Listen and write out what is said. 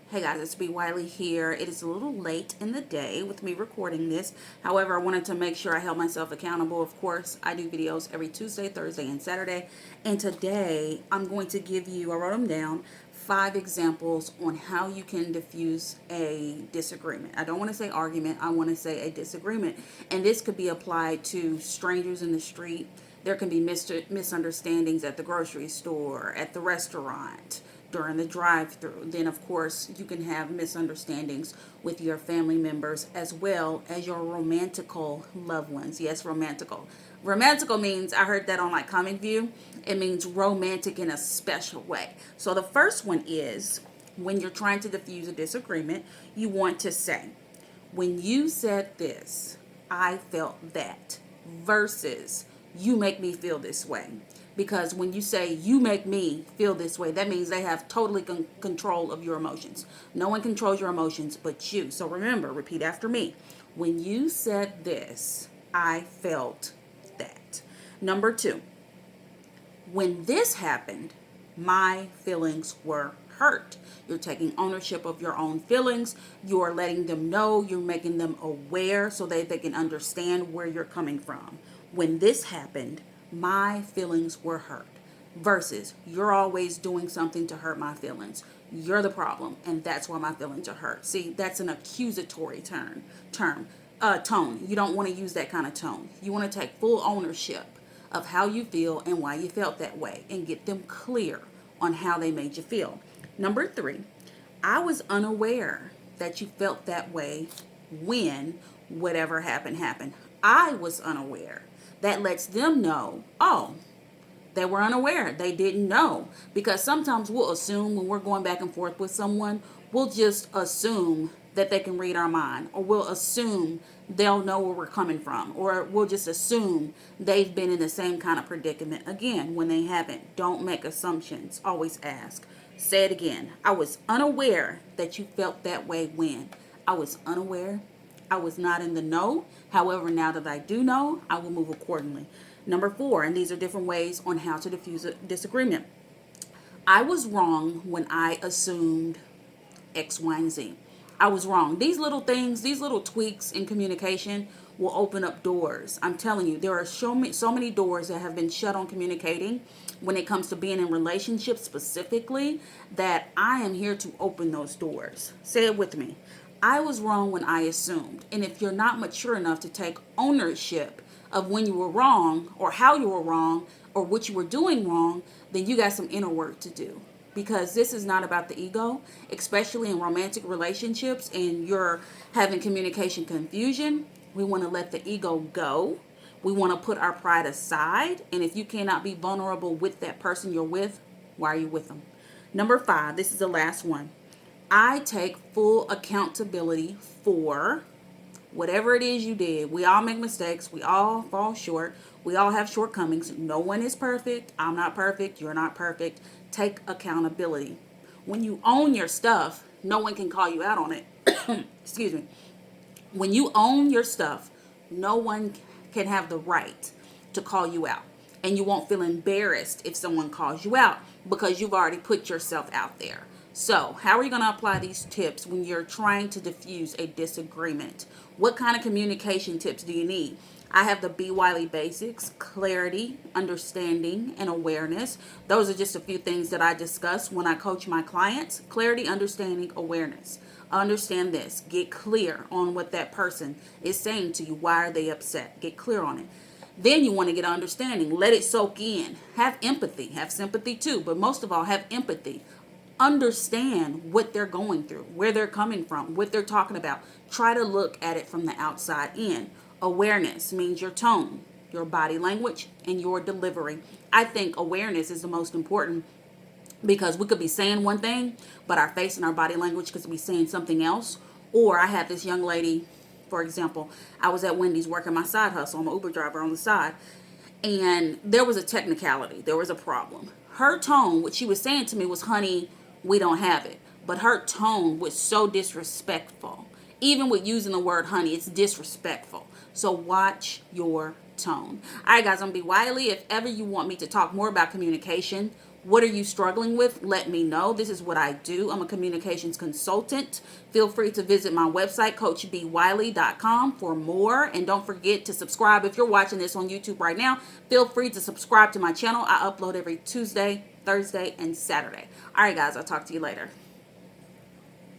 Hey guys, it's B. Wiley here. It is a little late in the day with me recording this. However, I wanted to make sure I held myself accountable. Of course, I do videos every Tuesday, Thursday, and Saturday. And today, I'm going to give you, I wrote them down, 5 examples on how you can diffuse a disagreement. I don't want to say argument, I want to say a disagreement. And this could be applied to strangers in the street. There can be misunderstandings at the grocery store, at the restaurant, during the drive-through. Then of course you can have misunderstandings with your family members as well as your romantical loved ones. Yes, romantical means, I heard that on like Comic View, it means romantic in a special way. So the first one is, when you're trying to diffuse a disagreement, you want to say, when you said this, I felt that, versus you make me feel this way. Because when you say you make me feel this way, that means they have totally control of your emotions. No one controls your emotions but you. So remember, repeat after me. When you said this, I felt that. Number 2, when this happened, my feelings were hurt. You're taking ownership of your own feelings. You're letting them know. You're making them aware so that they can understand where you're coming from. When this happened, my feelings were hurt. Versus, you're always doing something to hurt my feelings. You're the problem, and that's why my feelings are hurt. See, that's an accusatory tone. You don't want to use that kind of tone. You want to take full ownership of how you feel and why you felt that way, and get them clear on how they made you feel. Number 3, I was unaware that you felt that way when whatever happened. I was unaware. That lets them know, oh, they were unaware. They didn't know. Because sometimes we'll assume when we're going back and forth with someone, we'll just assume that they can read our mind, or we'll assume they'll know where we're coming from, or we'll just assume they've been in the same kind of predicament again when they haven't. Don't make assumptions. Always ask. Say it again. I was unaware that you felt that way when. I was unaware. I was not in the know. However, now that I do know, I will move accordingly. Number 4, and these are different ways on how to diffuse a disagreement. I was wrong when I assumed X, Y, and Z. I was wrong. These little things, these little tweaks in communication will open up doors. I'm telling you, there are so many doors that have been shut on communicating when it comes to being in relationships specifically, that I am here to open those doors. Say it with me. I was wrong when I assumed. And if you're not mature enough to take ownership of when you were wrong, or how you were wrong, or what you were doing wrong, then you got some inner work to do. Because this is not about the ego, especially in romantic relationships, and you're having communication confusion. We want to let the ego go. We want to put our pride aside. And if you cannot be vulnerable with that person you're with, why are you with them? Number 5, this is the last one. I take full accountability for whatever it is you did. We all make mistakes. We all fall short. We all have shortcomings. No one is perfect. I'm not perfect. You're not perfect. Take accountability. When you own your stuff, no one can call you out on it. Excuse me. When you own your stuff, no one can have the right to call you out. And you won't feel embarrassed if someone calls you out, because you've already put yourself out there. So, how are you going to apply these tips when you're trying to diffuse a disagreement? What kind of communication tips do you need? I have the B. Wiley basics: clarity, understanding, and awareness. Those are just a few things that I discuss when I coach my clients. Clarity, understanding, awareness. Understand this. Get clear on what that person is saying to you. Why are they upset? Get clear on it. Then you want to get understanding. Let it soak in. Have empathy. Have sympathy too. But most of all, have empathy. Understand what they're going through, where they're coming from, what they're talking about. Try to look at it from the outside in. Awareness means your tone, your body language, and your delivery. I think awareness is the most important, because we could be saying one thing, but our face and our body language could be saying something else. Or I had this young lady, for example, I was at Wendy's working my side hustle. I'm an Uber driver on the side. And there was a technicality. There was a problem. Her tone, what she was saying to me was, honey, we don't have it. But her tone was so disrespectful. Even with using the word honey, it's disrespectful. So watch your tone. All right, guys, I'm B. Wiley. If ever you want me to talk more about communication, What are you struggling with? Let me know. This is what I do. I'm a communications consultant. Feel free to visit my website, coachbwiley.com, for more. And don't forget to subscribe. If you're watching this on YouTube right now, feel free to subscribe to my channel. I upload every Tuesday, Thursday, and Saturday. All right, guys, I'll talk to you later.